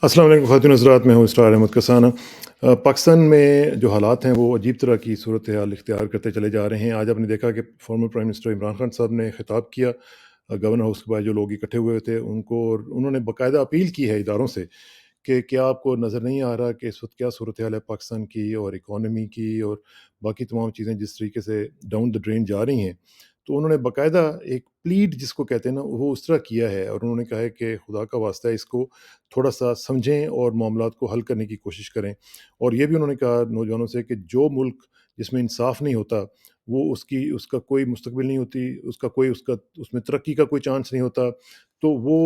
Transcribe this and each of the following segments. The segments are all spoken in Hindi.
अस्सलाम वालेकुम ख़वातीन हज़रात, मैं हूँ इसरार अहमद कसाना। पाकिस्तान में जो हालात हैं वो अजीब तरह की सूरत हाल इख्तियार करते चले जा रहे हैं। आज आपने देखा कि former prime minister Imran Khan साहब ने खिताब किया गवर्नर हाउस के पास जो लोग इकट्ठे हुए थे उनको, और उन्होंने बाकायदा अपील की है इदारों से कि क्या आपको नज़र नहीं आ रहा कि इस वक़्त क्या सूरत हाल है पाकिस्तान की और इकॉनमी की और बाकी तमाम चीज़ें जिस तरीके से डाउन द ड्रेन जा रही हैं। तो उन्होंने बाकायदा एक प्लीड जिसको कहते हैं ना, वो उस तरह किया है और उन्होंने कहा है कि खुदा का वास्ता है इसको थोड़ा-सा समझें और मामलात को हल करने की कोशिश करें। और ये भी उन्होंने कहा नौजवानों से कि जो मुल्क जिसमें इंसाफ नहीं होता, वो उसका कोई मुस्तकबिल नहीं होती, उसका उसमें तरक्की का कोई चांस नहीं होता। तो वो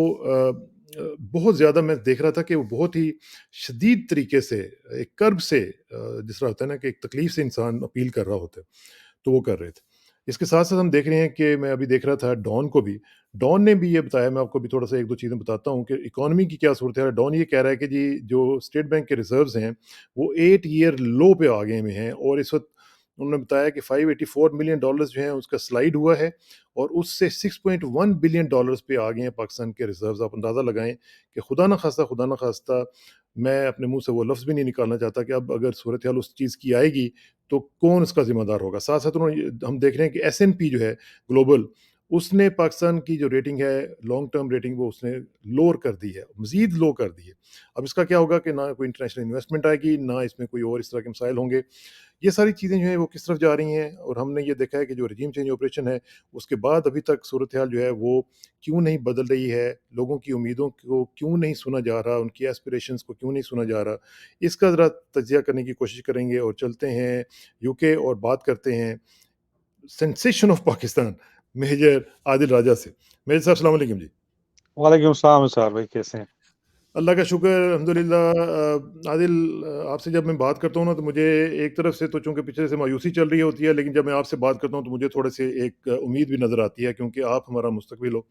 बहुत ज़्यादा मैं देख रहा था कि वो बहुत ही शदीद तरीके से एक कर्ब से जिस तरह होता है ना कि एक तकलीफ़ से इंसान अपील कर रहा होता है, तो वो कर रहे थे। इसके साथ-साथ हम देख रहे हैं कि मैं अभी देख रहा था डॉन को भी, डॉन ने भी ये बताया, मैं आपको भी थोड़ा-सा 1-2 चीज़ें बताता हूँ कि इकॉनमी की क्या सूरत-हाल है। डॉन ये कह रहा है कि जी जो स्टेट बैंक के रिज़र्व्स हैं, वो 8 ईयर लो पे आ गए हुए हैं और इस वक़्त उन्होंने बताया कि $584 मिलियन जो हैं उसका स्लाइड हुआ है और उससे $6.1 बिलियन पे आ गए हैं पाकिस्तान के रिज़र्व्स। आप अंदाज़ा लगाएँ कि खुदा ना ख़ास्ता मैं अपने मुँह से वो लफ्ज़ भी नहीं निकालना चाहता कि अब अगर सूरत-हाल उस चीज़ की आएगी तो कौन उसका ज़िम्मेदार होगा? साथ-साथ उन्होंने हम देख रहे हैं कि एसएनपी जो है ग्लोबल, उसने पाकिस्तान की जो रेटिंग है, लॉन्ग टर्म रेटिंग, वो उसने लोअर कर दी है, मज़ीद लो कर दी है। अब इसका क्या होगा कि ना कोई इंटरनेशनल इन्वेस्टमेंट आएगी, ना इसमें कोई और इस तरह के मसाइल होंगे। ये सारी चीज़ें जो हैं वो किस तरफ जा रही हैं और हमने ये देखा है कि जो रेजिम चेंज ऑपरेशन है, उसके बाद अभी तक सूरत-हाल जो है वो क्यों नहीं बदल रही है, लोगों की उम्मीदों को क्यों नहीं सुना जा रहा, उनकी एस्पिरेशंस को क्यों नहीं सुना जा रहा, इसका ज़रा तज्ज़िया करने की कोशिश करेंगे और चलते हैं यूके और बात करते हैं sensation of Pakistan major Adil Raja से। मेजर साहब अस्सलाम वालेकुम जी। वालेकुम सलाम सर भाई, कैसे हैं? अल्लाह का शुक्र अल्हम्दुलिल्लाह। आदिल, आपसे जब मैं बात करता हूँ ना तो मुझे एक तरफ से तो चूँकि पीछे से मायूसी चल रही होती है, लेकिन जब मैं आपसे बात करता हूँ तो मुझे थोड़े-से एक उम्मीद भी नज़र आती है क्योंकि आप हमारा मुस्तकबिल हो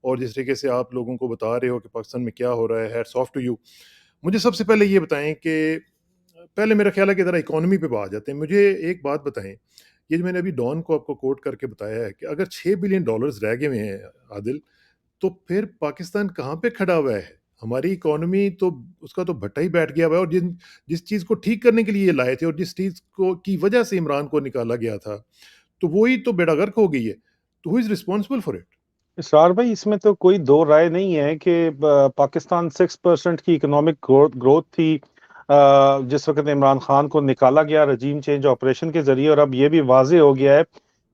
और जिस तरीके से आप लोगों को बता रहे हो कि पाकिस्तान में क्या हो रहा है, हैट्स ऑफ टू यू। मुझे सबसे पहले ये बताएँ कि पहले मेरा ख़्याल है कि ज़रा इकॉनमी पे आ जाते हैं। मुझे एक बात बताएँ, ये जो मैंने अभी डॉन को आपको कोट करके बताया है कि अगर $6 बिलियन रह गए हुए हैं आदिल, तो फिर पाकिस्तान कहाँ पे खड़ा हुआ है? हमारी इकॉनमी तो उसका तो भट्टा ही बैठ गया हुआ है और जिस चीज़ को ठीक करने के लिए ये लाए थे और जिस चीज़ को की वजह से इमरान को निकाला गया था, तो वो ही तो बेड़ा गर्क हो गई है। तो who is responsible for it? Israr भाई, इसमें तो कोई दो राय नहीं है कि पाकिस्तान 6% की इकोनॉमिक ग्रोथ ग्रोथ थी जिस वक्त इमरान खान को निकाला गया रजीम चेंज ऑपरेशन के जरिए। और अब ये भी वाजे हो गया है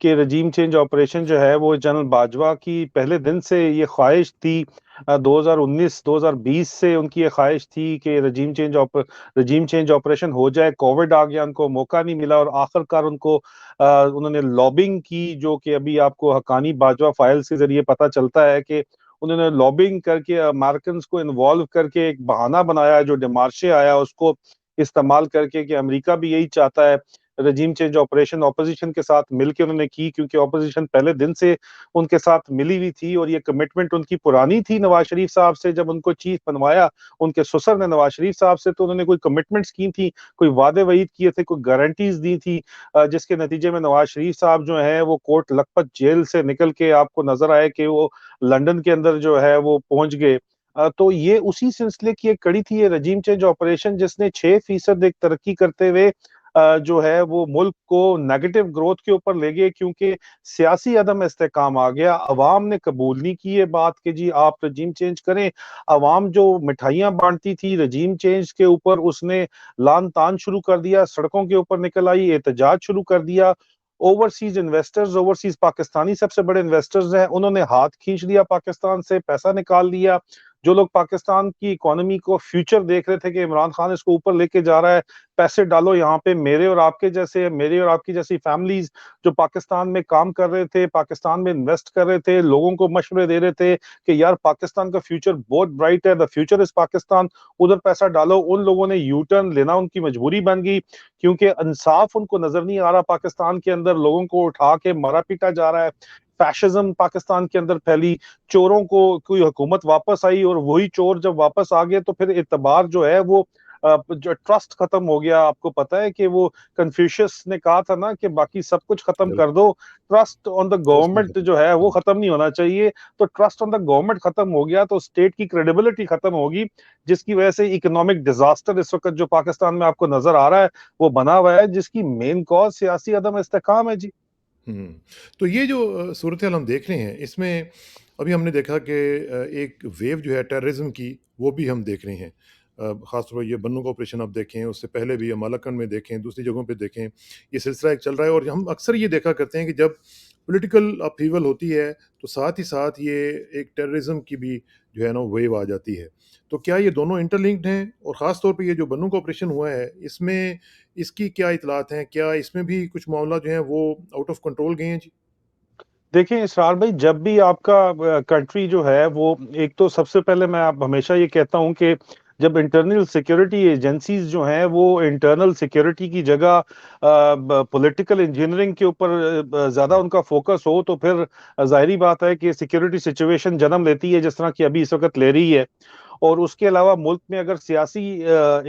कि रजीम चेंज ऑपरेशन जो है वो जनरल बाजवा की पहले दिन से ये ख्वाहिश थी। 2019-2020 से उनकी ये ख्वाहिश थी कि रजीम चेंज ऑपरेशन हो जाए। कोविड आ गया, उनको मौका नहीं मिला और आखिरकार उन्होंने लॉबिंग की, जो कि अभी आपको हक्कानी बाजवा फाइल्स के जरिए पता चलता है कि उन्होंने लॉबिंग करके अमेरिकन को इन्वॉल्व करके एक बहाना बनाया, जो डिमार्शे आया उसको इस्तेमाल करके, कि अमेरिका भी यही चाहता है। रजीम चेंज ऑपरेशन ऑपोजिशन के साथ मिलकर उन्होंने की, क्योंकि ऑपोजिशन पहले दिन से उनके साथ मिली हुई थी और ये कमिटमेंट उनकी पुरानी थी नवाज शरीफ साहब से। जब उनको चीफ बनवाया उनके ससुर ने नवाज शरीफ साहब से, तो उन्होंने कोई कमिटमेंट्स की थी, कोई वादे वईद किए थे, कोई गारंटीज दी थी, जिसके नतीजे में नवाज शरीफ साहब जो है वो कोट लखपत जेल से निकल के आपको नजर आए कि वो लंदन के अंदर जो है वो पहुंच गए। तो ये उसी सिलसिले की एक कड़ी थी, ये रजीम चेंज ऑपरेशन, जिसने 6% एक तरक्की करते हुए जो है वो मुल्क को नेगेटिव ग्रोथ के ऊपर ले गए, क्योंकि सियासी अदम इस्तेकाम आ गया। अवाम ने कबूल नहीं की ये बात कि जी आप रजीम चेंज करें। अवाम जो मिठाइयां बांटती थी रजीम चेंज के ऊपर, उसने लान तान शुरू कर दिया, सड़कों के ऊपर निकल आई, एहतजाज शुरू कर दिया। ओवरसीज पाकिस्तानी सबसे बड़े इन्वेस्टर्स हैं, उन्होंने हाथ खींच लिया, पाकिस्तान से पैसा निकाल लिया। जो लोग पाकिस्तान की इकोनॉमी को फ्यूचर देख रहे थे कि इमरान खान इसको ऊपर लेके जा रहा है, पैसे डालो यहाँ पे, मेरे और आपकी जैसी फैमिलीज जो पाकिस्तान में काम कर रहे थे, पाकिस्तान में इन्वेस्ट कर रहे थे, लोगों को मशवरे दे रहे थे कि यार पाकिस्तान का फ्यूचर बहुत ब्राइट है, द फ्यूचर इज पाकिस्तान, उधर पैसा डालो। उन लोगों ने यू टर्न लेना उनकी मजबूरी बन गई, क्योंकि इंसाफ उनको नजर नहीं आ रहा। पाकिस्तान के अंदर लोगों को उठा के मारा पीटा जा रहा है, फैशिज्म पाकिस्तान के अंदर फैली, चोरों को कोई हुकूमत वापस आई और वही चोर जब वापस आ गए तो फिर एतबार जो है वो जो ट्रस्ट खत्म हो गया। आपको पता है कि वो कन्फ्यूशियस ने कहा था ना कि बाकी सब कुछ खत्म कर दो, ट्रस्ट ऑन द ट्रस्ट नहीं गवर्नमेंट खत्म। जो है वो हम्म, खत्म नहीं होना चाहिए। तो ट्रस्ट ऑन द गवर्नमेंट खत्म हो गया तो स्टेट की क्रेडिबिलिटी खत्म होगी, जिसकी वजह से इकोनॉमिक डिजास्टर इस वक्त जो पाकिस्तान में आपको नजर आ रहा है वो बना हुआ है, जिसकी मेन कॉज सियासी अदम इस्तेकाम है जी। हम्म। तो ये जो सूरत हाल हम देख रहे हैं, इसमें अभी हमने देखा कि एक वेव जो है टेररिज्म की, वो भी हम देख रहे हैं। ख़ास तौर पर ये बन्नू का ऑपरेशन आप देखें, उससे पहले भी मालाकन में देखें, दूसरी जगहों पे देखें, ये सिलसिला एक चल रहा है। और हम अक्सर ये देखा करते हैं कि जब पॉलिटिकल अपहीवल होती है, तो साथ ही साथ ये एक टेररिज्म की भी जो है ना वेव आ जाती है। तो क्या ये दोनों इंटरलिंक्ड हैं? और ख़ास तौर पे ये जो बन्नू का ऑपरेशन हुआ है, इसमें इसकी क्या इतलात हैं? क्या इसमें भी कुछ मामला जो हैं वो आउट ऑफ कंट्रोल गए हैं जी? देखिए इसरार भाई, जब भी आपका कंट्री जो है वो, एक तो सबसे पहले मैं आप हमेशा ये कहता हूं कि जब इंटरनल सिक्योरिटी एजेंसीज जो हैं वो इंटरनल सिक्योरिटी की जगह पॉलिटिकल इंजीनियरिंग के ऊपर ज्यादा उनका फोकस हो, तो फिर जाहिर बात है कि सिक्योरिटी सिचुएशन जन्म लेती है जिस तरह की अभी इस वक्त ले रही है। और उसके अलावा मुल्क में अगर सियासी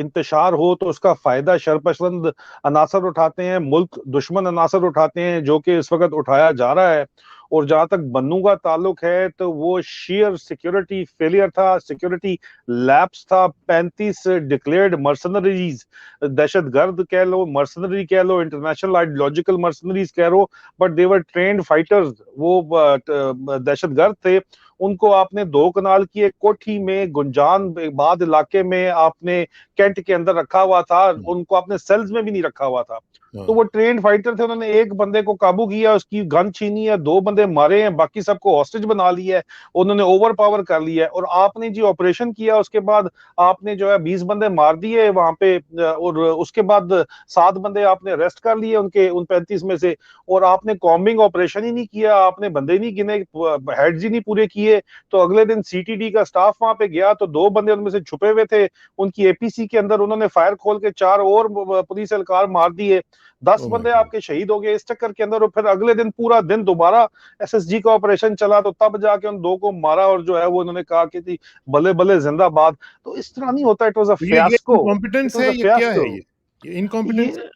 इंतशार हो तो उसका फायदा शरपसंद अनासर उठाते हैं, मुल्क दुश्मन अनासर उठाते हैं, जो कि इस वक्त उठाया जा रहा है। और जहां तक बन्नू का ताल्लुक है तो वो शेयर सिक्योरिटी फेलियर था, सिक्योरिटी लैप्स था। 35 डिक्लेयर्ड मर्सनरीज, दहशत गर्द कह लो, मर्सनरी कह लो, इंटरनेशनल आइडियोलॉजिकल मर्सनरीज कह लो, बट देवर ट्रेंड फाइटर्स। वो दहशत गर्द थे। उनको आपने दो कनाल की एक कोठी में गुंजान बाद इलाके में आपने कैंट के अंदर रखा हुआ था, हुँ, उनको आपने सेल्स में भी नहीं रखा हुआ था। तो हाँ, वो ट्रेंड फाइटर थे, उन्होंने एक बंदे को काबू किया, उसकी गन छीनी है, दो बंदे मारे हैं, बाकी सबको हॉस्टेज बना लिया है, उन्होंने ओवर पावर कर लिया है। और आपने जी ऑपरेशन किया, उसके बाद आपने जो है 20 बंदे मार दिए वहां पे, और उसके बाद 7 बंदे आपने अरेस्ट कर लिए उनके उन 35 में से। और आपने कॉम्बिंग ऑपरेशन ही नहीं किया, आपने बंदे नहीं गिने, हेड्स ही नहीं पूरे किए। तो अगले दिन सीटीडी का स्टाफ वहां पे गया तो दो बंदे उनमें से छुपे हुए थे, उनकी एपीसी के अंदर उन्होंने फायर खोल के 4 और पुलिस एहलकार मार दिए। 10 ओह माय बंदे गॉड! आपके शहीद हो गए इस चक्कर के अंदर। और फिर अगले दिन पूरा दिन दोबारा एसएसजी का ऑपरेशन चला, तो तब जाके उन दो को मारा, और जो है वो उन्होंने कहा कि जी बल्ले बल्ले जिंदाबाद। तो इस तरह नहीं होता, इट वाज अ तो ये फियास्को। इट इनकॉम्पिटेंस वाज है अ या क्या है फियास्को। ये? ये इनकॉम्पिटेंस है? ये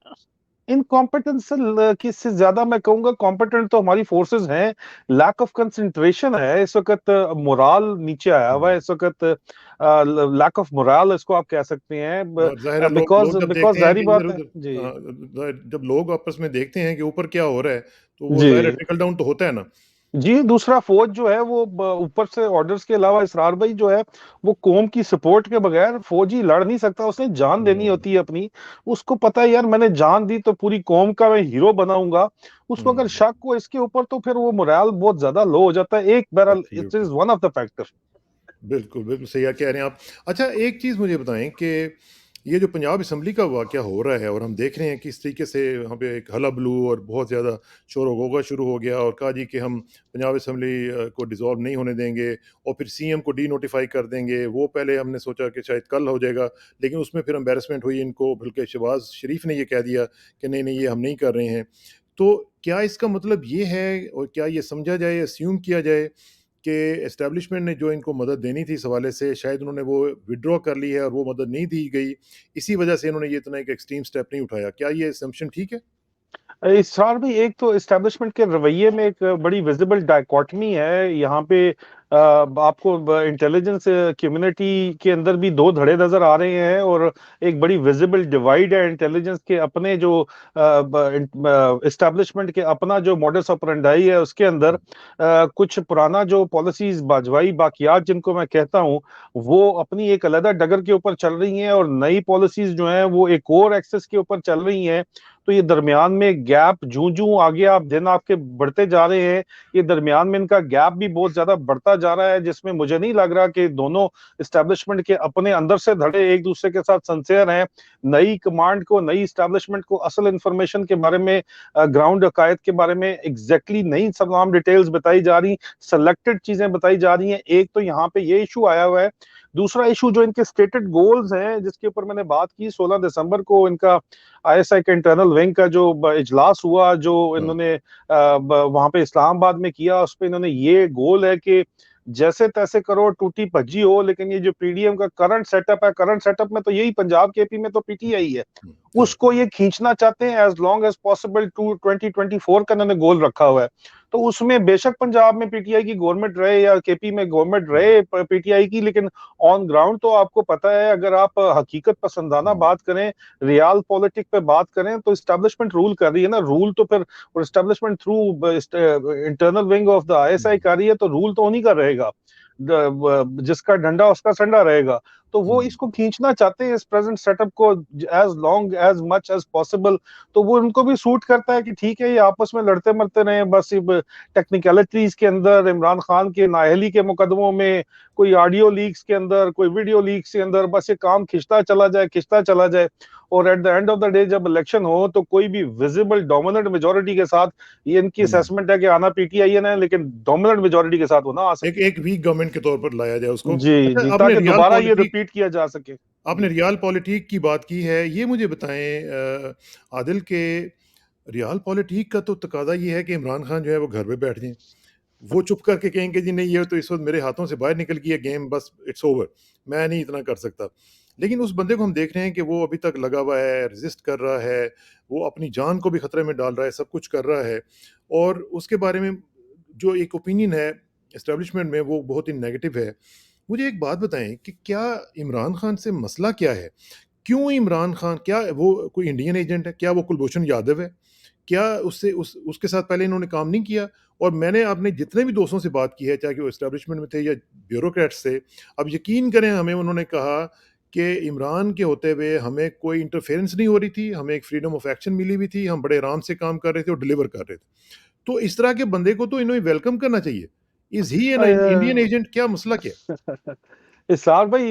इनकॉम्पिटेंस की से ज्यादा मैं कहूंगा कॉम्पिटेंट तो हमारी फोर्सेस हैं। लैक ऑफ कंसंट्रेशन है इस वक्त, मोराल नीचे आया हुआ हुँ, है इस वक्त। लैक ऑफ मोराल इसको आप कह सकते हैं, और ज़ाहिर है लोग बिकॉज लोग जब बिकॉज देखते हैं जाहिर कि बात है इधर-उधर जी। जब लोग आपस में देखते हैं कि ऊपर क्या हो रहा है, तो वो जी ज़ाहिर है ट्रिकल डाउन तो होता है ना। जी, दूसरा फौज जो है वो ऊपर से ऑर्डर्स के अलावा, इसरार भाई जो है वो कौम की सपोर्ट के बगैर फौजी लड़ नहीं सकता, उसने जान देनी हुँ, होती है अपनी। उसको पता है यार मैंने जान दी तो पूरी कौम का मैं हीरो बनाऊंगा। उसको अगर हुँ, शक हो इसके ऊपर तो फिर वो मोरल बहुत ज्यादा लो हो जाता है। एक बहरहाल it is absolutely. One of the factor. बिल्कुल, बिल्कुल सही कह रहे हैं आप। अच्छा, एक चीज़ मुझे बताएँ कि ये जो पंजाब असेंबली का वाक़या हो रहा है और हम देख रहे हैं किस तरीके से वहाँ पे एक हल्ला-बल्लू और बहुत ज़्यादा शोर-ओ-गूगा शुरू हो गया, और कहा जी कि हम पंजाब असेंबली को डिसॉल्व नहीं होने देंगे और फिर सीएम को डी-नोटिफ़ाई कर देंगे। वो पहले हमने सोचा कि शायद कल हो जाएगा, लेकिन उसमें फिर एम्बैरेसमेंट हुई इनको, बल्कि शहबाज़ शरीफ ने ये कह दिया कि नहीं, नहीं ये हम नहीं कर रहे हैं। तो क्या इसका मतलब ये है और क्या ये समझा जाए, अस्यूम किया जाए कि एस्टेब्लिशमेंट ने जो इनको मदद देनी थी इस हवाले से, शायद उन्होंने वो विथड्रॉ कर ली है और वो मदद नहीं दी गई, इसी वजह से इन्होंने ये इतना एक एक्सट्रीम स्टेप नहीं उठाया। क्या ये असम्पशन ठीक है? इसरार भी, एक तो एस्टेब्लिशमेंट के रवैये में एक बड़ी विजिबल डायकॉटमी है यहाँ पे। आपको इंटेलिजेंस कम्युनिटी के अंदर भी दो धड़े नजर आ रहे हैं, और एक बड़ी विजिबल डिवाइड है इंटेलिजेंस के अपने जो एस्टेब्लिशमेंट के अपना जो मॉडस ऑपरेंडाई है उसके अंदर। कुछ पुराना जो पॉलिसीज बाजवाई बाकियात जिनको मैं कहता हूँ, वो अपनी एक अलग डगर के ऊपर चल रही हैं, और नई पॉलिसीज जो हैं वो एक और एक्सेस के ऊपर चल रही हैं। तो ये दरमियान में गैप जूं जूं आगे आप दिन आपके बढ़ते जा रहे हैं, ये दरमियान में इनका गैप भी बहुत ज्यादा बढ़ता जा रहा है, जिसमें मुझे नहीं लग रहा कि दोनों इस्टेब्लिशमेंट के अपने अंदर से धड़े एक दूसरे के साथ सिंसियर हैं। नई कमांड को, नई इस्टेब्लिशमेंट को असल इंफॉर्मेशन के बारे में, ग्राउंड अकायद के बारे में एग्जैक्टली नई तमाम डिटेल्स बताई जा रही, सेलेक्टेड चीजें बताई जा रही हैं। एक तो यहाँ पे ये इशू आया हुआ है। दूसरा इशू जो इनके स्टेटेड गोल्स हैं, जिसके ऊपर मैंने बात की, 16 दिसंबर को इनका आईएसआई के इंटरनल विंग का जो इजलास हुआ, जो हाँ, इन्होंने वहां पे इस्लामाबाद में किया, उस पे इन्होंने ये गोल है कि जैसे तैसे करो, टूटी भज्जी हो, लेकिन ये जो पीडीएम का करंट सेटअप है, करंट सेटअप में तो यही पंजाब केपी में तो पीटीआई है, करेक्ट। उसको ये खींचना चाहते हैं as long as possible to 2024 का इन्होंने गोल रखा हुआ है। तो उसमें बेशक पंजाब में पीटीआई की गवर्नमेंट रहे या केपी में गवर्नमेंट रहे पीटीआई की, लेकिन ऑन ग्राउंड तो आपको पता है, अगर आप हकीकत पसंदाना बात करें, रियल पॉलिटिक पे बात करें, तो इस्टेब्लिशमेंट रूल कर रही है ना, रूल तो फिर establishment through internal wing of the ISI कर रही है, तो रूल तो उन्हीं का रहेगा, जिसका डंडा उसका संडा रहेगा। तो वो इसको खींचना चाहते हैं इस प्रेजेंट सेटअप को as long as much as possible. तो वो उनको भी सूट करता है कि ठीक है, ये आपस में लड़ते मरते रहे, बस टेक्निकलिटीज के अंदर, इमरान खान के नाअहली के मुकदमों में, कोई ऑडियो लीक्स के अंदर, कोई वीडियो लीक्स के अंदर, बस ये काम खिंचता चला जाए, खिंचता चला जाए। और at the end of the day जब इलेक्शन हो, तो कोई भी विजिबल डोमिनेंट मेजोरिटी के साथ, ये इनकी असेसमेंट है कि आना पीटीआई है, लेकिन डोमिनेंट मेजोरिटी के साथ वो ना आ एक सके। एक वीक गवर्नमेंट के तौर पर लाया जाए उसको। जी अच्छा, जी, आपने ताकि रियल दोबारा ये पॉलिटिक रिपीट किया जा सके। आपने रियल पॉलिटिक की बात की है, ये मुझे बताएं आदिल के रियल पॉलिटिक का तो तकाजा ये है कि इमरान खान जो है वो घर पे बैठ जाएं, वो चुप करके कहेंगे जी नहीं ये तो इस वक्त मेरे हाथों से बाहर निकल गई है गेम, बस इट्स ओवर, मैं नहीं इतना कर सकता। लेकिन उस बंदे को हम देख रहे हैं कि वो अभी तक लगा हुआ है, रेजिस्ट कर रहा है, वो अपनी जान को भी खतरे में डाल रहा है, सब कुछ कर रहा है। और उसके बारे में जो एक ओपिनियन है एस्टेब्लिशमेंट में वो बहुत ही नेगेटिव है। मुझे एक बात बताएं कि क्या इमरान खान से मसला क्या है? क्यों इमरान खान, क्या वो कोई इंडियन एजेंट है? क्या वो कुलभूषण यादव है? क्या उससे उसके साथ पहले इन्होंने काम नहीं किया? और मैंने अपने जितने भी दोस्तों से बात की है, चाहे वो एस्टेब्लिशमेंट में थे या ब्यूरोक्रेट्स थे, अब यकीन करें हमें उन्होंने कहा कि इमरान के होते हुए हमें कोई इंटरफेरेंस नहीं हो रही थी, हमें एक फ्रीडम ऑफ एक्शन मिली हुई थी, हम बड़े आराम से काम कर रहे थे और डिलीवर कर रहे थे। तो इस तरह के बंदे को तो इन्हें वेलकम करना चाहिए। Is he an Indian agent? क्या मसला क्या है? इसार भाई,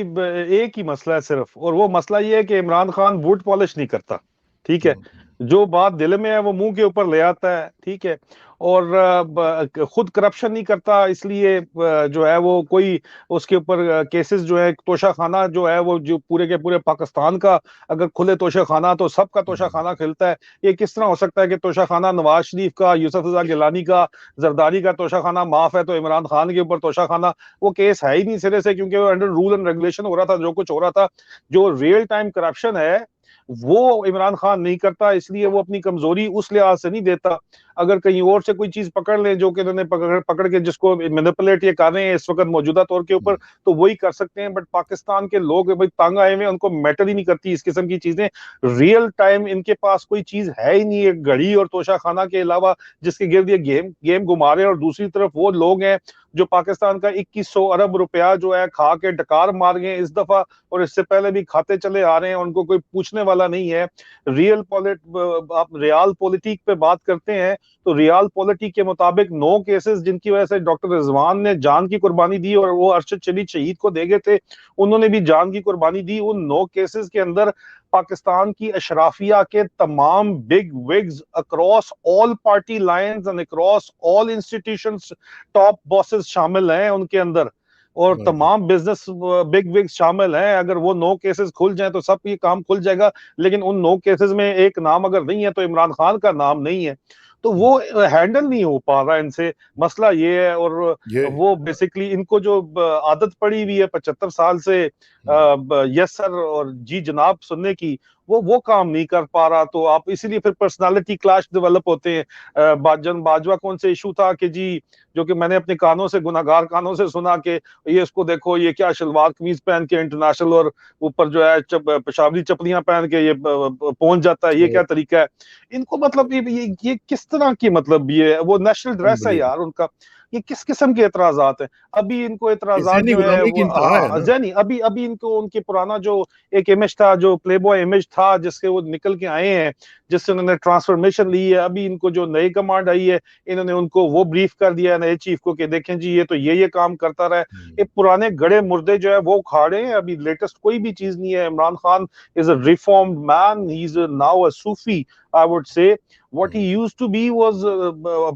एक ही मसला है सिर्फ, और वो मसला ये है कि इमरान खान वुड पॉलिश नहीं करता। ठीक है, हुँ, जो बात दिल में है वो मुंह के ऊपर ले आता है। ठीक है, और खुद करप्शन नहीं करता, इसलिए जो है वो कोई उसके ऊपर केसेस जो है, तोशाखाना जो है वो जो पूरे के पूरे पाकिस्तान का अगर खुले तोशाखाना, तो सबका हुँ, तोशाखाना खिलता है। ये किस तरह हो सकता है कि तोशाखाना नवाज शरीफ का, यूसुफ रजा गिलानी का, जरदारी का तोशाखाना माफ है, तो इमरान खान के ऊपर तोशाखाना? वो केस है ही नहीं सिरे से, क्योंकि वो अंडर रूल एंड रेगुलेशन हो रहा था, जो कुछ हो रहा था। जो रियल टाइम करप्शन है वो इमरान खान नहीं करता, इसलिए वो अपनी कमजोरी उस लिहाज से नहीं देता। अगर कहीं और से कोई चीज पकड़ ले, जो कि इन्होंने पकड़ पकड़ के जिसको मैनिपुलेट ये कर रहे हैं इस वक्त मौजूदा तौर के ऊपर, हुँ, तो वही कर सकते हैं। बट पाकिस्तान के लोग भाई तंग आए हुए हैं, उनको मैटर ही नहीं करती इस किस्म की चीजें। रियल टाइम इनके पास कोई चीज है ही नहीं है घड़ी और तोशाखाना के अलावा, जिसके गिर्द ये गेम गेम घुमा रहे हैं। और दूसरी तरफ वो लोग हैं जो पाकिस्तान का 2100 अरब रुपया जो है खा के डकार मार गए इस दफा, और इससे पहले भी खाते चले आ रहे हैं, उनको कोई पूछने वाला नहीं है। आप रियाल पॉलिटिक पे बात करते हैं, तो रियाल पॉलिटिक के मुताबिक 9 केसेस जिनकी वजह से डॉक्टर रिजवान ने जान की कुर्बानी दी, और वो अरशद शरीफ शहीद को दे गए थे, उन्होंने भी जान की कुर्बानी दी। उन 9 केसेस के अंदर पाकिस्तान की अशराफिया के तमाम big wigs across all party lines and across all institutions, top bosses शामिल हैं उनके अंदर, और राइट। तमाम बिजनेस बिग विग्स शामिल हैं। अगर वो 9 केसेस खुल जाएं तो सब ये काम खुल जाएगा, लेकिन उन 9 केसेस में एक नाम अगर नहीं है तो इमरान खान का नाम नहीं है। तो हुँ, वो हैंडल नहीं हो पा रहा इनसे, मसला ये है। और ये वो बेसिकली इनको जो आदत पड़ी हुई है 75 साल से हुँ, यस सर और जी जनाब सुनने की, वो काम नहीं कर पा रहा। तो आप इसीलिए फिर पर्सनालिटी क्लैश डेवलप होते हैं। बाजन बाजवा कौन से इशू था कि जी, जो कि मैंने अपने कानों से, गुनाहगार कानों से सुना कि ये इसको देखो, ये क्या शलवार कमीज पहन के इंटरनेशनल, और ऊपर जो है पेशावरी चपलियां पहन के ये पहुंच जाता है, ये तो क्या तरीका है इनको? मतलब ये किस तरह की, मतलब ये वो नेशनल ड्रेस है यार अनबिलीवेबल। उनका। ये किस किस्म के एतराजात हैं? अभी इनको ये एतराजात ज़हनी जो है गुलामी की वो, इंतहा है हाँ ना। जैनी, अभी अभी इनको उनके पुराना जो एक इमेज था, जो प्ले बॉय इमेज था, जिसके वो निकल के आए हैं, जिससे उन्होंने ट्रांसफॉर्मेशन ली है, अभी इनको जो नई कमांड आई है, इन्होंने उनको वो ब्रीफ कर दिया है नए चीफ को कि देखें जी, ये तो ये काम करता रहा है। हुँ, ये पुराने गड़े मुर्दे जो है वो उखाड़े हैं, अभी लेटेस्ट कोई भी चीज नहीं है। Imran Khan is a reformed man, he is now a Sufi, I would say. What he hmm. used to be was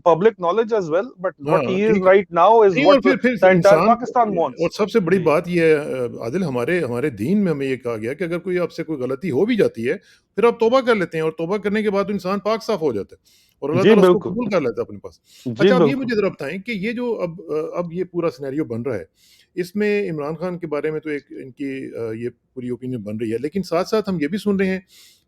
public knowledge as well, but what हाँ, he is ठीक है। right now is नहीं, और what फिर the entire इंसान, Pakistan wants. और सबसे बड़ी जी बात ये है आदिल, हमारे हमारे दीन में हमें ये कहा गया कि अगर कोई आपसे कोई गलती हो भी जाती है, फिर आप तौबा कर लेते हैं, और तौबा करने के बाद तो इंसान पाक साफ हो जाता है और अल्लाह जी, ताला उसको बिल्कुल। कबूल कर लेता है अपने पास। जी, अच्छा, अब ये बिल्कुल। मुझे ज़रा बताएँ कि ये जो अब ये पूरा सिनेरियो बन रहा है, इसमें इमरान खान के बारे में तो एक इनकी ये पूरी ओपिनियन बन रही है, लेकिन साथ-साथ हम ये भी सुन रहे हैं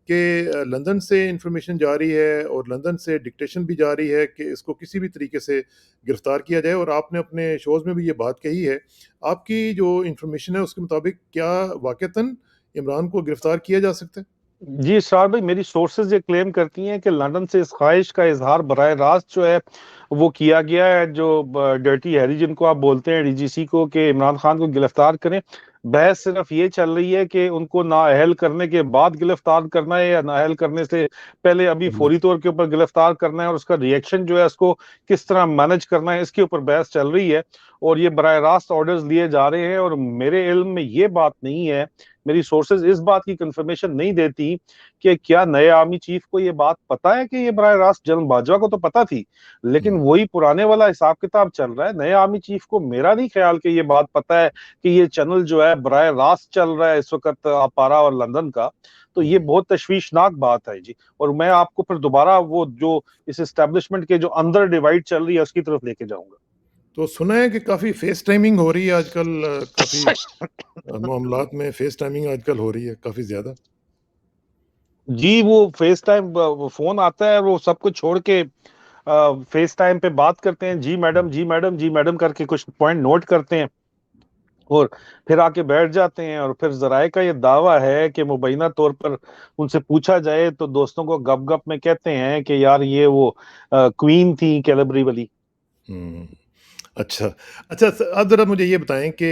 कि लंदन से इन्फॉर्मेशन जा रही है और लंदन से डिक्टेशन भी जा रही है कि इसको किसी भी तरीके से गिरफ्तार किया जाए, और आपने अपने शोज़ में भी ये बात कही है। आपकी जो इन्फॉर्मेशन है उसके मुताबिक क्या वाक़तन इमरान को गिरफ्तार किया जा सकता है? जी, इसरार भाई, मेरी सोर्सेज़ ये क्लेम करती हैं कि लंदन से इस ख़्वाहिश का इज़हार बराह रास्त जो है, वो किया गया है, जो डर्टी हैरी जिनको आप बोलते हैं, डीजीसी को, कि इमरान खान को गिरफ्तार करें। बहस सिर्फ़ ये चल रही है कि उनको नाअहल करने के बाद गिरफ्तार करना है या नाअहल करने से पहले अभी हुँ, फ़ौरी तौर के ऊपर गिरफ्तार करना है, और उसका रिएक्शन जो है उसको किस तरह मैनेज करना है, इसके ऊपर बहस चल रही है। और ये बराह रास्त ऑर्डर्स लिए जा रहे हैं, और मेरे इल्म में ये बात नहीं है, मेरी सोर्सेज़ इस बात की कन्फर्मेशन नहीं देती कि क्या नए आर्मी चीफ को ये बात पता है कि ये बराह रास्त जनरल बाजवा को तो पता थी, लेकिन हुँ, वही पुराने वाला हिसाब-किताब चल रहा है। नए आर्मी चीफ को मेरा नहीं ख़्याल कि ये बात पता है कि ये चैनल जो है बराह रास्त चल रहा है इस वक़्त अपारा और लंदन का। तो ये हुँ। बहुत तशवीशनाक बात है जी। और मैं आपको फिर दोबारा वो जो इस एस्टेब्लिशमेंट के जो अंदर डिवाइड चल रही है उसकी तरफ लेके जाऊँगा। तो सुना है कि काफ़ी फेस टाइमिंग हो रही है आजकल, काफ़ी मामलात में फेस टाइमिंग आजकल हो रही है काफ़ी ज़्यादा। जी, वो फेस टाइम वो फ़ोन आता है, वो सब कुछ छोड़ के फेस टाइम पे बात करते हैं, जी हुँ, मैडम, जी मैडम, जी मैडम करके कुछ पॉइंट नोट करते हैं और फिर आके बैठ जाते हैं, और फिर ज़राए का ये दावा है कि मुबैना तौर पर उनसे पूछा जाए तो दोस्तों को गप-गप में कहते हैं कि यार ये वो क्वीन थी कैलिबरी वाली। हुँ। अच्छा, अच्छा, आप ज़रा मुझे ये बताएँ कि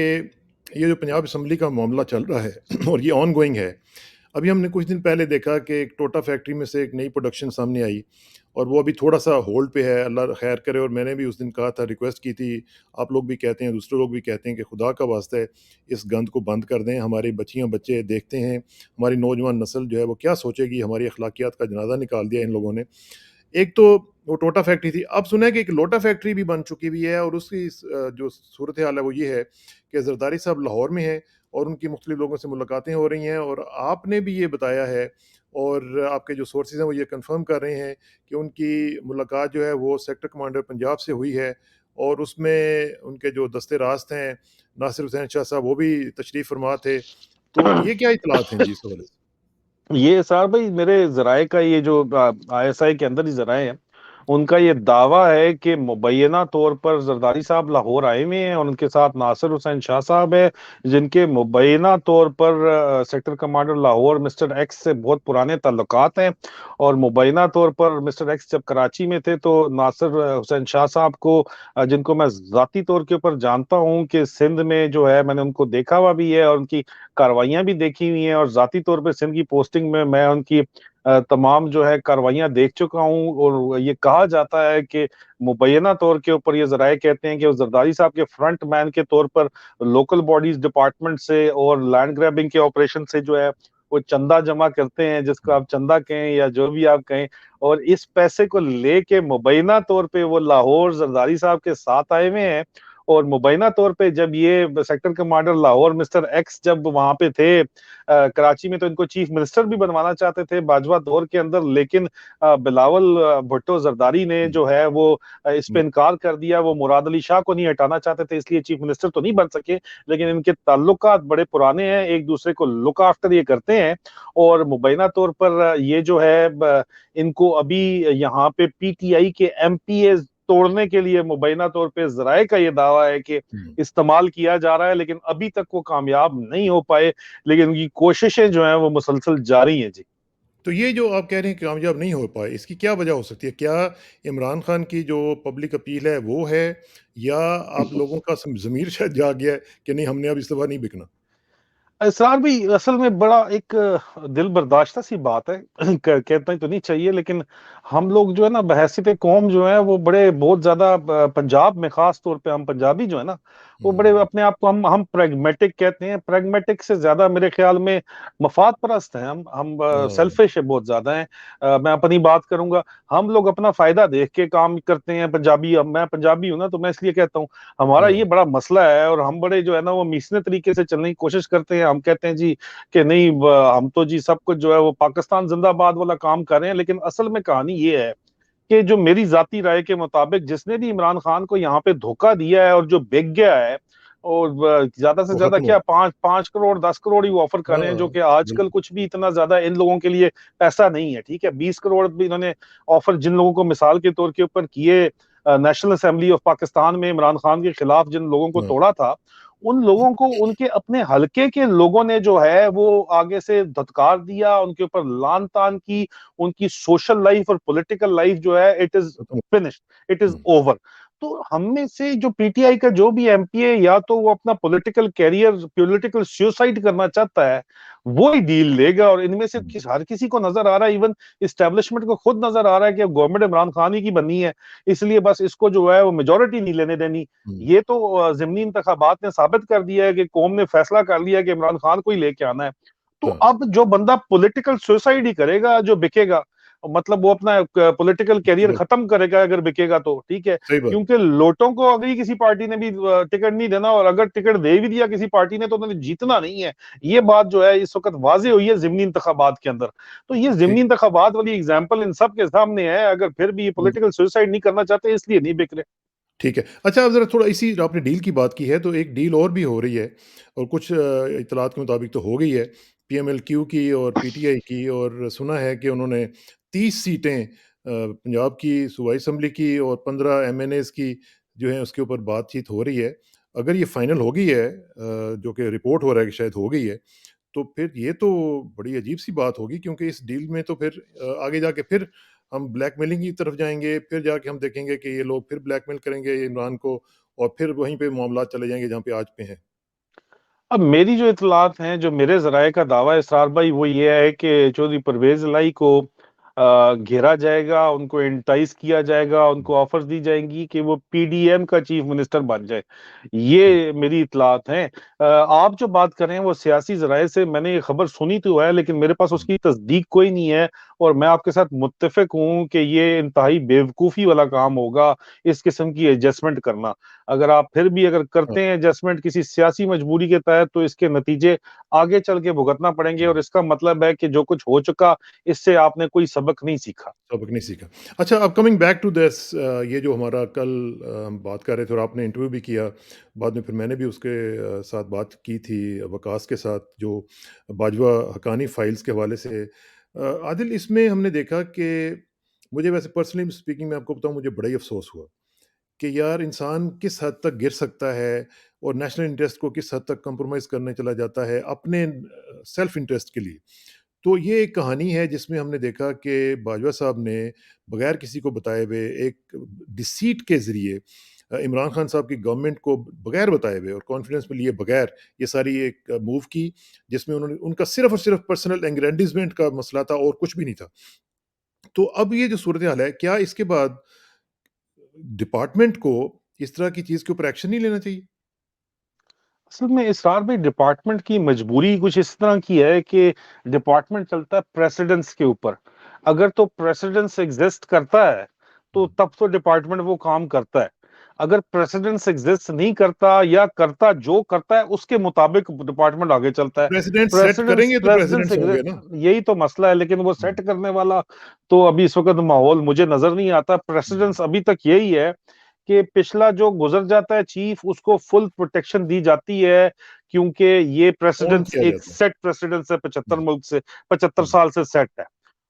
ये जो पंजाब असेंबली का मामला चल रहा है और ये ऑनगोइंग है। अभी हमने कुछ दिन पहले देखा कि एक टोटा फैक्ट्री में से एक नई प्रोडक्शन सामने आई और वो अभी थोड़ा-सा होल्ड पे है, अल्लाह खैर करे, और मैंने भी उस दिन कहा था, रिक्वेस्ट की थी, आप लोग भी कहते हैं, दूसरे लोग भी कहते हैं कि खुदा का वास्ता है, इस गंद को बंद कर दें। हमारी बच्चियाँ-बच्चे देखते हैं, हमारी नौजवान नस्ल जो है वो क्या सोचेगी, हमारी अखलाकियात का जनाज़ा निकाल दिया इन लोगों ने। एक तो वो टोटा फैक्ट्री थी, अब सुना है कि एक लोटा फैक्ट्री भी बन चुकी हुई है, और उसकी जो सूरत-ए-हाल है वो ये है कि ज़रदारी साहब लाहौर में हैं और उनकी मुख्तलिफ लोगों से मुलाकातें हो रही हैं, और आपने भी ये बताया है और आपके जो सोर्सेज़ हैं वो ये कन्फर्म कर रहे हैं कि उनकी मुलाकात जो है वो सेक्टर कमांडर पंजाब से हुई है, और उसमें उनके जो दस्ते रास्त हैं, नासिर हुसैन शाह साहब, वो भी तशरीफ़ फरमा थे। तो ये क्या इत्तलात हैं जी इस हवाले से? ये साहब भाई, मेरे ज़राए का ये जो आईएसआई के अंदर ही ज़राए हैं, उनका ये दावा है कि मुबैना तौर पर ज़रदारी साहब लाहौर आए हुए हैं और उनके साथ नासिर हुसैन शाह साहब है, जिनके मुबैना तौर पर sector commander Lahore mister x से बहुत पुराने ताल्लुकात हैं। और मुबैना तौर पर मिस्टर एक्स जब कराची में थे तो नासिर हुसैन शाह साहब को, जिनको मैं ज़ाती तौर के ऊपर जानता हूँ कि सिंध में जो है मैंने उनको देखा हुआ भी है और उनकी कार्रवाइयाँ भी देखी हुई हैं, और ज़ाती तौर पे सिंध की पोस्टिंग में मैं उनकी तमाम जो है कार्रवाइयाँ देख चुका हूँ। और ये कहा जाता है कि मुबैना तौर के ऊपर ये ज़राए कहते हैं कि वो ज़रदारी साहब के फ्रंट मैन के तौर पर लोकल बॉडीज़ डिपार्टमेंट से और लैंड ग्रैबिंग के ऑपरेशन से जो है वो चंदा जमा करते हैं, जिसको आप चंदा कहें या जो भी आप कहें। और इस पैसे को लेके मुबैना तौर पे वो लाहौर ज़रदारी साहब के साथ आए हुए हैं। और मुबैना तौर पे जब ये sector commander Lahore mister x जब वहाँ पे थे कराची में, तो इनको चीफ मिनिस्टर भी बनवाना चाहते थे बाजवा दौर के अंदर, लेकिन बिलावल भुट्टो जरदारी ने हुँ, जो है वो इस पे हुँ, इनकार कर दिया। वो मुराद अली शाह को नहीं हटाना चाहते थे, इसलिए चीफ मिनिस्टर तो नहीं बन सके, लेकिन इनके ताल्लुकात बड़े पुराने हैं, एक दूसरे को लुक आफ्टर ये करते हैं। और मुबैना तौर पर ये जो है इनको अभी यहाँ पे पीटीआई के एमपीए तोड़ने के लिए मुबैना तौर पे ज़राए का ये दावा है कि हुँ। इस्तेमाल किया जा रहा है, लेकिन अभी तक वो कामयाब नहीं हो पाए। लेकिन उनकी कोशिशें जो हैं वो मुसलसल जारी हैं जी। तो ये जो आप कह रहे हैं कामयाब नहीं हो पाए, इसकी क्या वजह हो सकती है? क्या इमरान खान की जो पब्लिक अपील है वो है, या आप लोगों का ज़मीर शायद जाग गया है कि नहीं, हमने अब इस दफ़ा नहीं बिकना? इसरार भी असल में बड़ा एक दिल बर्दाश्ता सी बात है। कहना तो नहीं चाहिए, लेकिन हम लोग जो है ना बहैसियत कौम जो है वो बड़े बहुत ज्यादा पंजाब में खास तौर पे हम पंजाबी जो है ना, वो बड़े हुँ, अपने आप को हम प्रैग्मेटिक कहते हैं। प्रैग्मेटिक से ज्यादा मेरे ख्याल में मफाद परस्त हैं हम हाँ, सेल्फिश है बहुत ज्यादा है। मैं अपनी बात करूंगा, हम लोग अपना फायदा देख के काम करते हैं पंजाबी। अब मैं पंजाबी हूं ना, तो मैं इसलिए कहता हूँ हमारा हाँ, ये बड़ा मसला है, और हम बड़े जो है ना वो मीसने तरीके से चलने की कोशिश करते हैं। हम कहते हैं जी कि नहीं हम तो जी सब कुछ जो है वो पाकिस्तान जिंदाबाद वाला काम कर रहे हैं, लेकिन असल में कहानी ये है कि जो मेरी जाती राय के मुताबिक जिसने भी इमरान खान को यहाँ पे धोखा दिया है और जो बिक गया है, और ज्यादा से वो ज्यादा खत्म हो। क्या 5 5 करोड़ 10 करोड़ ही ऑफर कर रहे हैं, जो हाँ, कि आजकल बिल्कुल। कुछ भी इतना ज्यादा इन लोगों के लिए पैसा नहीं है। ठीक है, 20 करोड़ भी इन्होंने ऑफर जिन लोगों को मिसाल के तौर के ऊपर किए, नेशनल असेंबली ऑफ पाकिस्तान में इमरान खान के खिलाफ जिन लोगों को हाँ, तोड़ा था, उन लोगों को उनके अपने हलके के लोगों ने जो है वो आगे से धत्कार दिया, उनके ऊपर लान तान की, उनकी सोशल लाइफ और पॉलिटिकल लाइफ जो है इट इज खत्म फिनिश्ड, इट इज हो। ओवर। तो हम में से जो पीटीआई का जो भी एमपी है, या तो वो अपना पॉलिटिकल कैरियर पॉलिटिकल सुसाइड करना चाहता है, वो ही डील लेगा। और इनमें से हर किसी को नजर आ रहा है, इवन इस्टेब्लिशमेंट को खुद नजर आ रहा है कि अब गवर्नमेंट इमरान खान ही की बनी है, इसलिए बस इसको जो है वो मेजोरिटी नहीं लेने देनी। हम्म, ये तो ज़िमनी इंतखाबात ने साबित कर दिया है कि कौम ने फैसला कर लिया कि इमरान खान को ही लेके आना है। तो हाँ, अब जो बंदा पॉलिटिकल सुसाइड ही करेगा, जो बिकेगा, मतलब वो अपना पॉलिटिकल कैरियर समझ। खत्म करेगा अगर बिकेगा तो ठीक है। सही बात। क्योंकि लोटों को अगर किसी पार्टी ने भी टिकट नहीं देना, और अगर टिकट दे भी दिया किसी पार्टी ने, तो उन्होंने जीतना नहीं है। ये बात जो है इस वक्त वाजे हुई है ज़िमनी इंतखाबात के अंदर। तो ये ज़िमनी ठीक। इंतखाबात वाली एग्जाम्पल इन सब के सामने है, अगर फिर भी ये पॉलिटिकल सुसाइड नहीं करना चाहते इसलिए नहीं बिक रहे। ठीक है। अच्छा, आप ज़रा थोड़ा इसी आपने डील की बात की है, तो एक डील और भी हो रही है और कुछ इत्तलात के मुताबिक तो हो गई है, पीएमएलक्यू की और पीटीआई की, और सुना है कि उन्होंने 30 सीटें पंजाब की सूबाई असम्बली की और 15 एमएनएज़ की जो है उसके ऊपर बातचीत हो रही है। अगर ये फाइनल हो गई है, जो कि रिपोर्ट हो रहा है कि शायद हो गई है, तो फिर ये तो बड़ी अजीब-सी बात होगी, क्योंकि इस डील में तो फिर आगे जाके फिर हम ब्लैकमेलिंग की तरफ जाएँगे, फिर जाके हम देखेंगे कि ये लोग फिर ब्लैकमेल करेंगे इमरान को, और फिर वहीं पे मामलात चले जाएँगे जहाँ पे आज पे हैं। अब मेरी जो इत्तलात हैं, जो मेरे ज़राए का दावा है इसरार भाई, वो ये है कि चौधरी परवेज़ इलाही को घेरा जाएगा, उनको एंटाइज़ किया जाएगा, उनको ऑफ़र्स दी जाएँगी कि वो पीडीएम का चीफ़ मिनिस्टर बन जाए। हुँ, ये मेरी इत्तलात हैं। आप जो बात कर रहे हैं वो सियासी ज़राए से मैंने ये खबर सुनी तो है, लेकिन मेरे पास हुँ, उसकी तस्दीक कोई नहीं है, और मैं आपके साथ मुत्तफ़िक हूँ कि ये इंतहाई बेवकूफ़ी वाला काम होगा, इस किस्म की एडजस्टमेंट करना। अगर आप फिर भी अगर हाँ, करते हैं एडजस्टमेंट किसी सियासी मजबूरी के तहत, तो इसके नतीजे आगे चल के भुगतना पड़ेंगे, हुँ। और इसका मतलब है कि जो कुछ हो चुका, इससे आपने कोई सबक नहीं सीखा। सबक नहीं सीखा। अच्छा, अब कमिंग बैक टू दिस, ये जो हमारा कल हम बात कर रहे थे और आपने इंटरव्यू भी किया, बाद में फिर मैंने भी उसके साथ बात की थी वकास के साथ, जो बाजवा हक़ानी फ़ाइल्स के हवाले से। आदिल, इसमें हमने देखा कि मुझे वैसे पर्सनली स्पीकिंग मैं आपको बताऊँ, मुझे बड़ा ही अफ़सोस हुआ कि यार इंसान किस हद तक गिर सकता है और नेशनल इंटरेस्ट को किस हद तक कॉम्प्रोमाइज़ करने चला जाता है अपने सेल्फ इंटरेस्ट के लिए। तो ये एक कहानी है जिसमें हमने देखा कि बाजवा साहब ने बगैर किसी को बताए हुए एक डिसीट के ज़रिए इमरान खान साहब की गवर्नमेंट को बगैर बताए हुए और कॉन्फिडेंस में लिए बगैर ये सारी एक मूव की, जिसमें उन्होंने उनका सिर्फ़ और सिर्फ़ पर्सनल एग्रैंडिज़मेंट का मसला था और कुछ भी नहीं था। तो अब ये जो सूरत हाल है, क्या इसके बाद डिपार्टमेंट को इस तरह की चीज़ के ऊपर एक्शन नहीं लेना चाहिए? असल में इसरार भाई, डिपार्टमेंट की मजबूरी कुछ इस तरह की है कि डिपार्टमेंट चलता है प्रेसिडेंस के ऊपर। अगर तो प्रेसिडेंस एग्जिस्ट करता है, तो हुँ। तब तो डिपार्टमेंट वो काम करता है। अगर प्रेसिडेंस एग्जिस्ट नहीं करता, या करता जो करता है उसके मुताबिक डिपार्टमेंट आगे चलता है। प्रेसिडेंट सेट प्रेसिडेंस करेंगे तो प्रेसिडेंस प्रेसिडेंट्स होंगे ना। यही तो मसला है, लेकिन वो हुँ, सेट करने वाला तो अभी इस वक्त माहौल मुझे नजर नहीं आता। हुँ। प्रेसिडेंस अभी तक यही है कि पिछला जो गुजर जाता है चीफ, उसको फुल प्रोटेक्शन दी जाती है, क्योंकि ये ऑन प्रेसिडेंस किया एक जाता है। सेट प्रेसिडेंस है, 75 हुँ, मुल्क से 75 हुँ, साल से सेट है।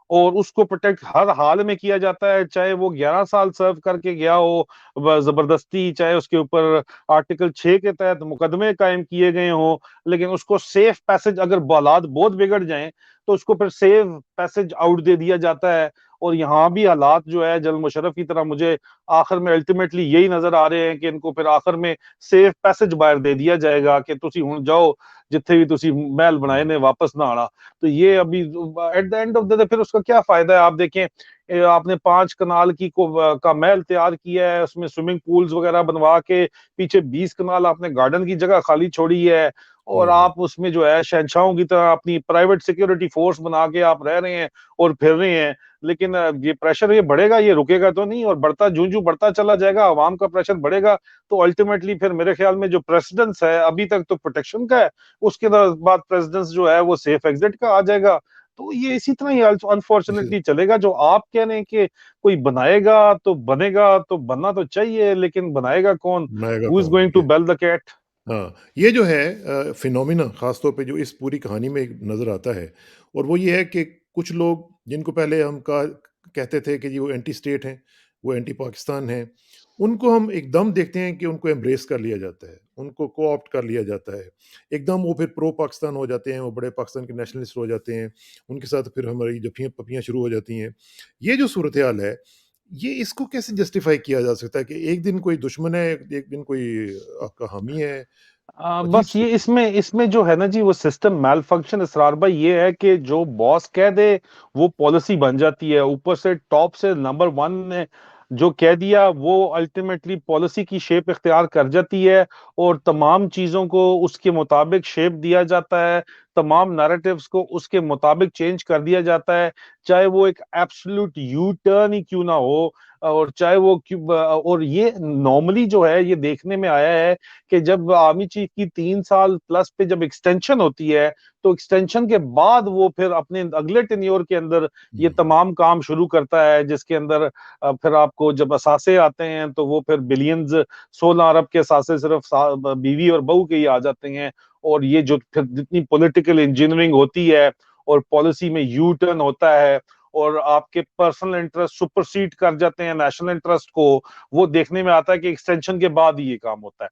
और उसको प्रोटेक्ट हर हाल में किया जाता है, चाहे वो 11 साल सर्व करके गया हो जबरदस्ती, चाहे उसके ऊपर आर्टिकल 6 के तहत मुकदमे कायम किए गए हों, लेकिन उसको सेफ पैसेज, अगर हालात बहुत बिगड़ जाएं, तो उसको फिर सेफ पैसेज आउट दे दिया जाता है। और यहाँ भी हालात जो है जनरल मुशर्रफ की तरह मुझे आखिर में अल्टीमेटली यही नजर आ रहे हैं कि इनको फिर आखिर में सेफ पैसेज बाहर दे दिया जाएगा कि तुसी हुन जाओ, जिथे भी तुसी महल बनाए हुँ, ने वापस ना आना। तो ये अभी at the end of the day फिर उसका क्या फायदा है? आप देखें, आपने 5 कनाल का महल तैयार किया है, उसमें स्विमिंग पूल्स वगैरह बनवा के, पीछे 20 कनाल आपने गार्डन की जगह खाली छोड़ी है, और हम्म, आप उसमें जो है शहंशाहों की तरह अपनी प्राइवेट सिक्योरिटी फोर्स बना के आप रह रहे हैं और फिर रहे हैं। लेकिन ये प्रेशर ये बढ़ेगा, ये रुकेगा तो नहीं, और बढ़ता जूं जूं बढ़ता चला जाएगा, अवाम का प्रेशर बढ़ेगा, तो अल्टीमेटली फिर मेरे ख्याल में जो प्रेसिडेंस है अभी तक तो प्रोटेक्शन का है, उसके बाद प्रेसिडेंस जो है वो सेफ एग्जिट का आ जाएगा। तो ये इसी तरह ही इसी अनफॉर्चुनेटली चलेगा। जो आप कह रहे हैं कि कोई बनाएगा तो बनेगा, तो बनना तो चाहिए, लेकिन बनाएगा कौन? बनाएगा हु इज कौन गोइंग टू ये। Bell the cat? हाँ, ये जो है फिनोमिना ख़ास तौर पे जो इस पूरी कहानी में नज़र आता है, और वो ये है कि कुछ लोग जिनको पहले हम कहते थे कि जी वो एंटी स्टेट हैं, वो एंटी पाकिस्तान हैं, उनको हम एकदम देखते हैं कि उनको एम्ब्रेस कर लिया जाता है, उनको को-ऑप्ट कर लिया जाता है। एकदम वो फिर प्रो पाकिस्तान हो जाते हैं, वो बड़े पाकिस्तान के नेशनलिस्ट हो जाते हैं, उनके साथ फिर हमारी जफ्फियाँ-पप्पियाँ शुरू हो जाती हैं। ये जो सूरत-ए-हाल है, ये इसको कैसे जस्टिफ़ाई किया जा सकता है कि एक दिन कोई दुश्मन है, एक दिन कोई आपका हामी है? अजीब बस सी। ये इसमें इसमें जो है ना जी, वो सिस्टम मैल फंक्शन इसरार भाई, ये है कि जो बॉस कह दे वो पॉलिसी बन जाती है। ऊपर से टॉप से नंबर वन ने जो कह दिया वो अल्टीमेटली पॉलिसी की शेप इख्तियार कर जाती है, और तमाम चीजों को उसके मुताबिक शेप दिया जाता है, तमाम नैरेटिव्स को उसके मुताबिक चेंज कर दिया जाता है, चाहे वो एक एब्सोल्यूट यू टर्न ही क्यों ना हो। और चाहे वो क्यों, और ये नॉर्मली जो है ये देखने में आया है कि जब आर्मी चीफ की 3 साल प्लस पे जब एक्सटेंशन होती है, तो एक्सटेंशन के बाद वो फिर अपने अगले टेन्योर के अंदर ये हुँ, तमाम काम शुरू करता है, जिसके अंदर फिर आपको जब असासे आते हैं तो वो फिर बिलियंस, 16 अरब के असासे सिर्फ बीवी और बहू के ही आ जाते हैं। और ये जो फिर जितनी पॉलिटिकल इंजीनियरिंग होती है और पॉलिसी में यू टर्न होता है, और आपके पर्सनल इंटरेस्ट सुपरसीड कर जाते हैं नेशनल इंटरेस्ट को, वो देखने में आता है कि एक्सटेंशन के बाद ही ये काम होता है।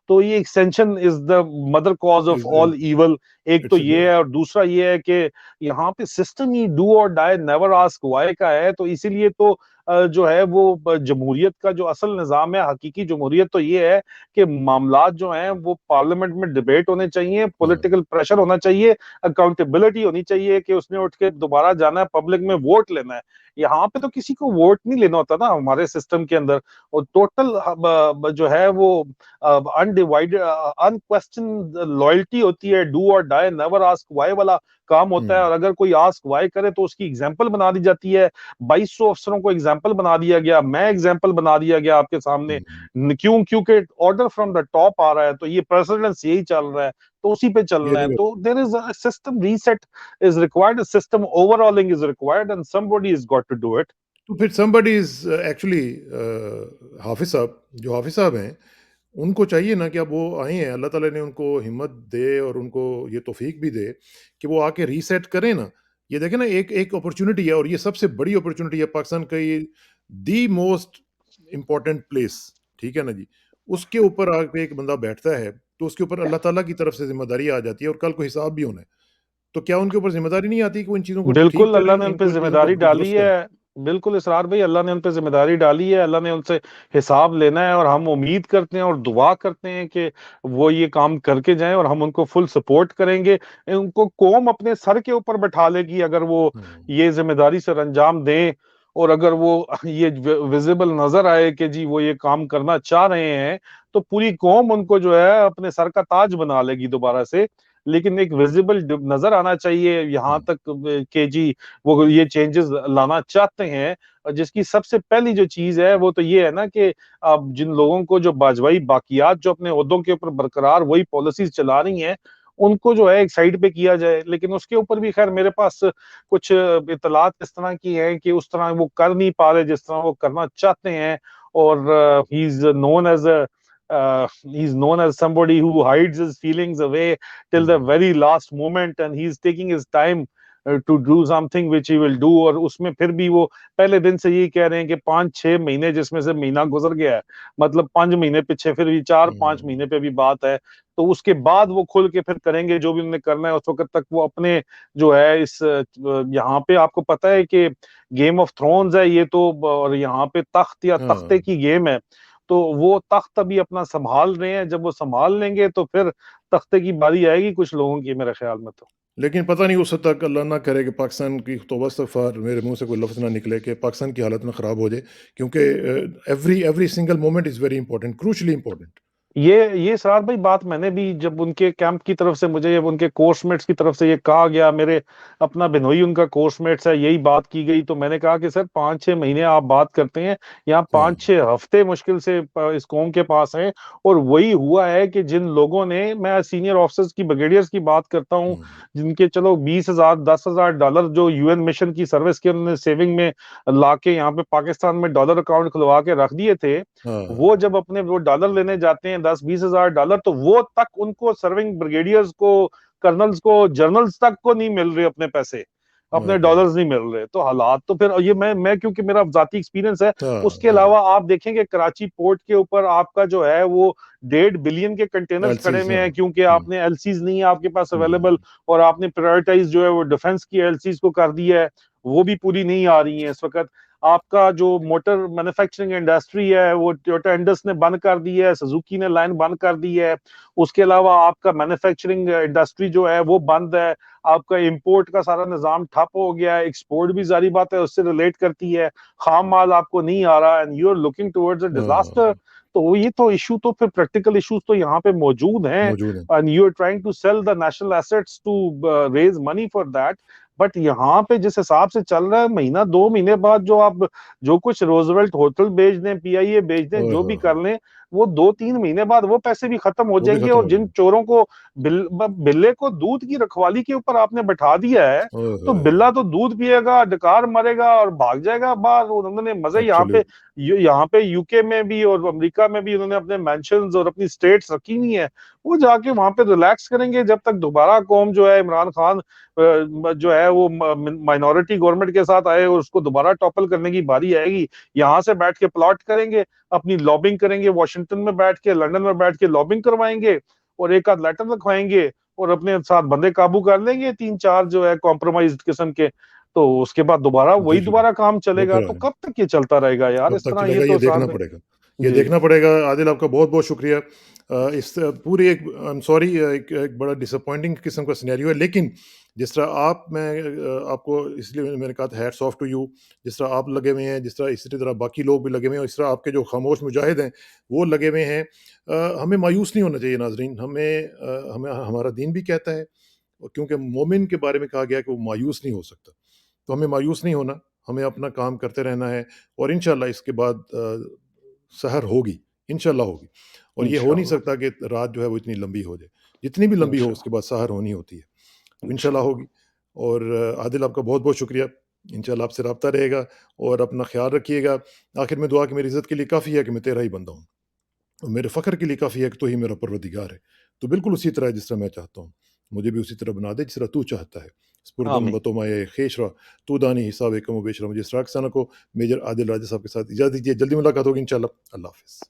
तो ये extension is the mother cause of is all evil. एक तो इट्स ये है, और दूसरा ये है कि यहाँ पे सिस्टम ही डू और डाई नेवर आस्क व्हाई का है। तो इसीलिए तो जो है वो जमहूरियत का जो असल निजाम है, हकीकी जमहूरियत तो ये है कि मामलात जो हैं वो पार्लियामेंट में डिबेट होने चाहिए, हाँ, पॉलिटिकल प्रेशर होना चाहिए, अकाउंटेबिलिटी होनी चाहिए कि उसने उठ के दोबारा जाना है, पब्लिक में वोट लेना है। यहाँ पे तो किसी को वोट नहीं लेना होता ना हमारे सिस्टम के अंदर। और टोटल जो है वो अनडिवाइडेड अनक्वेश्चन लॉयल्टी होती है, डू और डाई नेवर आस्क व्हाई वाला काम होता है। हुँ, और अगर कोई आस्क व्हाई करे तो उसकी एग्जाम्पल बना दी जाती है। 2200 अफसरों को एग्जाम्पल बना दिया गया, मैं एग्जाम्पल बना दिया गया आपके सामने। हुँ। क्यों? क्योंकि ऑर्डर फ्रॉम द टॉप आ रहा है, तो ये प्रेसिडेंस यही चल रहा है, तो उसी पे ये चलना है। जो तो there is a system reset is required, system overhauling is required, and somebody is got to do it. तो फिर समबडी इज़ एक्चुअली हाफ़िज़ साहब, जो हाफ़िज़ साहब हैं, उनको चाहिए ना कि अब वो आए हैं, अल्लाह ताला ने उनको हिम्मत दे और उनको ये तौफ़ीक भी दे कि वो आके रीसेट करें ना। ये देखें ना, एक एक अपॉर्च्युनिटी है, और ये सबसे बड़ी अपॉर्च्युनिटी है पाकिस्तान का, ये द मोस्ट इम्पोर्टेंट प्लेस, ठीक है ना जी? उसके ऊपर आके एक बंदा बैठता है, तो उसके ऊपर अल्लाह ताला की तरफ से ज़िम्मेदारी आ जाती है, और कल को हिसाब भी होना है। तो क्या उनके ऊपर ज़िम्मेदारी नहीं आती कि वो इन चीज़ों को ठीक बिल्कुल करें, अल्लाह ने उन पे इनको इन चीज़ों को जिम्मेदारी डाली दुरुस्त है। करें? बिल्कुल इसरार भाई, अल्लाह ने उन पे जिम्मेदारी डाली है, अल्लाह ने उनसे हिसाब लेना है, और हम उम्मीद करते हैं और दुआ करते हैं कि वो ये काम करके जाएं, और हम उनको फुल सपोर्ट करेंगे। उनको कौम अपने सर के ऊपर बैठा लेगी अगर वो हुँ, ये जिम्मेदारी सर अंजाम दें। और अगर वो ये विजिबल नजर आए कि जी वो ये काम करना चाह रहे हैं, तो पूरी कौम उनको जो है अपने सर का ताज बना लेगी दोबारा से। लेकिन एक विजिबल नजर आना चाहिए यहाँ हुँ, तक के जी वो ये चेंजेस लाना चाहते हैं। और जिसकी सबसे पहली जो चीज है वो तो ये है ना कि अब जिन लोगों को जो बाजवाई बाकियात जो अपने ओहदों के ऊपर बरकरार वही पॉलिसीज चला रही हैं, उनको जो है एक साइड पे किया जाए। लेकिन उसके ऊपर भी खैर मेरे पास कुछ इतलात इस तरह की हैं कि उस तरह वो कर नहीं पा रहे जिस तरह वो करना चाहते हैं। और he is known as he's known as somebody who hides his feelings away till the hmm, very last moment, and he's taking his time to do something which he will do। और उसमें फिर भी वो पहले दिन से यही कह रहे हैं कि 5-6 महीने, जिसमें से महीना गुजर गया है, मतलब 5 महीने पीछे, फिर भी 4-5 महीने हुँ, पे भी बात है। तो उसके बाद वो खुल के फिर करेंगे जो भी उन्हें करना है। उस वक्त तक वो अपने जो है इस यहाँ पे आपको पता है कि गेम ऑफ थ्रोन्स है ये तो, और यहाँ पे तख्त या तख्ते हाँ। की गेम है। तो वो तख्त अभी अपना संभाल रहे हैं, जब वो संभाल लेंगे तो फिर तख्ते की बारी आएगी कुछ लोगों की, मेरे ख्याल में तो। लेकिन पता नहीं उस हद तक अल्लाह ना करे कि पाकिस्तान की तौबा इस्तग़फ़ार, मेरे मुँह से कोई लफ़्ज़ ना निकले कि पाकिस्तान की हालत ना ख़राब हो जाए, क्योंकि every every single moment is very important, crucially important. ये सरार भाई, बात मैंने भी जब उनके कैंप की तरफ से मुझे, जब उनके कोर्समेट्स की तरफ से ये कहा गया, मेरे अपना बिनोई उनका कोर्समेट्स है, यही बात की गई, तो मैंने कहा कि सर 5-6 महीने आप बात करते हैं, यहाँ हाँ 5-6 हफ्ते मुश्किल से इस कौम के पास हैं। और वही हुआ है कि जिन लोगों ने, मैं सीनियर ऑफिसर्स की, ब्रिगेडियर्स की बात करता हूँ, हम्म, जिनके चलो 20,000 10,000 डॉलर जो यूएन मिशन की सर्विस के उन्होंने सेविंग में लाके यहाँ पे पाकिस्तान में डॉलर अकाउंट खुलवा के रख दिए थे, हाँ वो हाँ, जब अपने वो डॉलर लेने जाते हैं 10-20 हजार डॉलर, तो वो तक उनको सर्विंग ब्रिगेडियर्स को, कर्नल्स को, जनरल्स तक को नहीं मिल रहे अपने पैसे, अपने ओके, डॉलर्स नहीं मिल रहे। तो हालात तो फिर ये मैं क्योंकि मेरा जाती एक्सपीरियंस है। हाँ उसके हाँ, अलावा आप देखेंगे कराची पोर्ट के ऊपर आपका जो है वो 1.5 बिलियन के कंटेनर्स खड़े एलसीज, हुए हाँ, हैं, क्योंकि आपने एलसीज नहीं है आपके पास अवेलेबल, हम्म, और आपने प्रायोरिटाइज जो है वो डिफेंस की एलसीज को कर दिया है, वो भी पूरी नहीं आ रही है इस वक्त। आपका जो मोटर मैन्युफैक्चरिंग इंडस्ट्री है वो टोयोटा इंडस ने बंद कर दी है, सुजुकी ने लाइन बंद कर दी है। उसके अलावा आपका मैन्युफैक्चरिंग इंडस्ट्री जो है वो बंद है। आपका इंपोर्ट का सारा निजाम ठप हो गया है, एक्सपोर्ट भी जारी बात है उससे रिलेट करती है, खाम माल आपको नहीं आ रहा, and you are looking towards a disaster. हाँ तो ये तो इशू, तो फिर प्रैक्टिकल इश्यूज तो यहाँ पे मौजूद हैं, मौजूद है, and you are trying to sell the national assets to raise money for that. But यहाँ पे जिस हिसाब से चल रहा है, महीना 2 महीने बाद जो आप, जो कुछ रोजवेल्ट होटल बेच दें, पीआईए बेच दें, ओए जो भी होए कर होए, लें, वो 2-3 महीने बाद वो पैसे भी खत्म हो वो भी जाएंगे। खत्म और हो जिन जाएंगे, चोरों को बिल्ले को दूध की रखवाली के ऊपर आपने बैठा दिया है, ओए तो होए होए, बिल्ला तो दूध पिएगा, डकार मरेगा और भाग जाएगा बाहर। उन्होंने मजे यहाँ पे, एब्सोल्यूट, यहाँ पे यूके में भी और अमेरिका में भी उन्होंने अपने मैंशंस और अपनी स्टेट्स रखी हुई है। वो जाके वहां पे रिलैक्स करेंगे जब तक दोबारा कौम जो है, इमरान खान जो है वो माइनॉरिटी गवर्नमेंट के साथ आए और उसको दोबारा टॉपल करने की बारी आएगी। यहाँ से बैठ के प्लॉट करेंगे, अपनी लॉबिंग करेंगे, वॉशिंगटन में बैठ के, लंदन में बैठ के लॉबिंग करवाएंगे, और एक आध लेटर लिखवाएंगे, और अपने साथ बंदे काबू कर लेंगे 3-4 जो है कॉम्प्रोमाइज किस्म के। तो उसके बाद दोबारा जी वही जी, दोबारा काम वो चलेगा। तो तो है, कब तक ये चलता रहेगा यार कब इस तक तरह? ये चलेगा ये तो साल देखना में। पड़ेगा, ये जी। देखना पड़ेगा। आदिल, आपका बहुत बहुत शुक्रिया। इस पूरी एक, आई एम सॉरी, एक बड़ा डिसअपॉइंटिंग किस्म का सिनेरियो है, लेकिन जिस तरह आप, मैं आपको इसलिए मैंने कहा था हैट्स ऑफ टू यू, जिस तरह आप लगे हुए हैं, जिस तरह इसी तरह बाकी लोग भी लगे हुए हैं, इस तरह आपके जो खामोश मुजाहिद हैं वो लगे हुए हैं। हमें मायूस नहीं होना चाहिए नाजरीन, हमें हमारा दीन भी कहता है, क्योंकि मोमिन के बारे में कहा गया है कि वो मायूस नहीं हो सकता। तो हमें मायूस नहीं होना, हमें अपना काम करते रहना है, और इंशाल्लाह इसके बाद सहर होगी, इंशाल्लाह होगी। और ये हो नहीं इंशाल्लाह। सकता कि रात जो है वो इतनी लंबी हो जाए, जितनी भी लंबी हो उसके इंशाल्लाह। बाद सहर होनी होती है, तो इंशाल्लाह इंशाल्लाह। होगी। और आदिल, आपका बहुत बहुत शुक्रिया, इंशाल्लाह आपसे रब्ता रहेगा, और अपना ख्याल रखिएगा। आखिर में दुआ कि मेरी इज़्ज़त के लिए काफ़ी है कि मैं तेरा ही बंदा हूँ, और मेरे फ़ख्र के लिए काफ़ी है कि तू ही मेरा परवरदिगार है। तो बिल्कुल उसी तरह जिस तरह मैं चाहता हूँ, मुझे भी उसी तरह बना दे जिस तरह तू चाहता है। स्पुरदम आमीन। बतोमाए खेशरा, तू दानी हिसाब कम बेशरा। मुझे इसराक साना को मेजर आदिल राजा साहब के साथ इजाज़त दीजिए। जल्दी मुलाकात होगी इंशाल्लाह। अल्लाह हाफ़िज़।